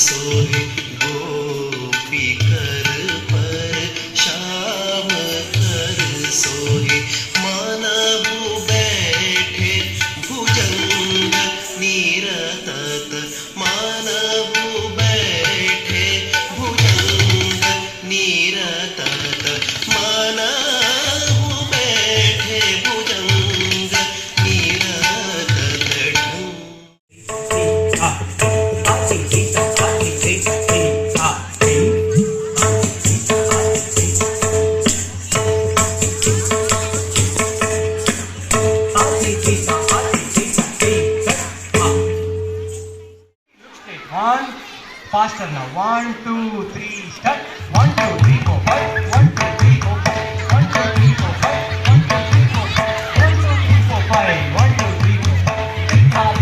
सोहे गोपी कर पर श्याम कर सोहे मानहु बैठे भुजंग निरतत मानहु बैठे भुजंग निरतत मानहु बैठे भुजंग निरतत One, faster now. 1, 2, 3, start. 1, 2, 3, 4, 5. 1, 2, 3, 4, 5. 1, 2, 3, 4, 5. 1, 2, 3, 4, 5. 1, 2, 3, 4, 5. 1, 2, 3, 4, 5.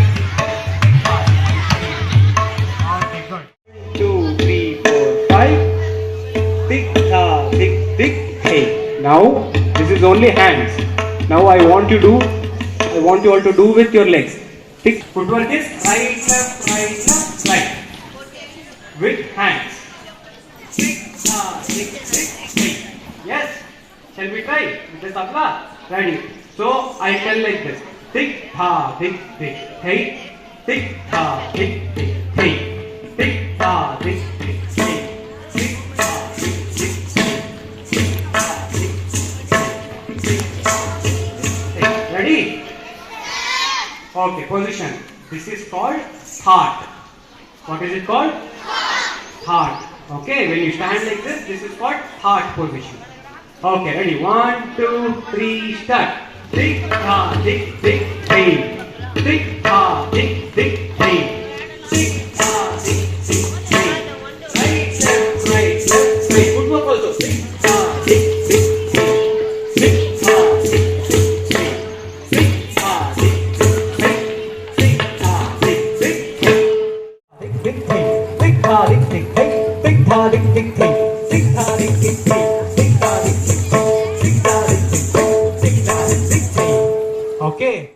Okay, good. 2, 3, 4, 5. Tick, tha, tick, tick, hey. Now, this is only hands. Now I want you all to do with your legs. Tick. Footwork is right, left, right, left, right. With hands. Tick, tha, tick, tick, hey. Yes. Shall we try? With the tabla? Ready. So I tell like this. Tick, tha, tick, tick, hey. Tick, tha, tick, tick, hey. Tick, tha, tick, tick, hey. Tick, tha, tick, tick, hey. Tick, tha, tick, tick, hey. Tick, tha, tick, tick, hey. Ready? Okay, position. This is called heart. What is it called? Heart. Okay, when you stand like this is called heart position. Okay, ready? 1, 2, 3, start. Tick, tha, tick, tick, hey. Tick, tha, tick, tick, hey. Tick, tha, tick, tick, hey. Right, left, right, left, right. Footwork also. Tick, tha, tick, tick, hey. Tick, tha, tick, tick, hey. Tick, tha, tick, tick, hey. Tick, tha, tick, tick, hey. Tick, tick, hey. Tick, tha, tick, tick, hey. Tick, tha, tick, tick, hey. Tick, tha, tick, tick, hey. Tick, tha, tick, tick, hey. Tick, tha, tick, tick, hey. Tick, tha, tick, tick, hey. Okay.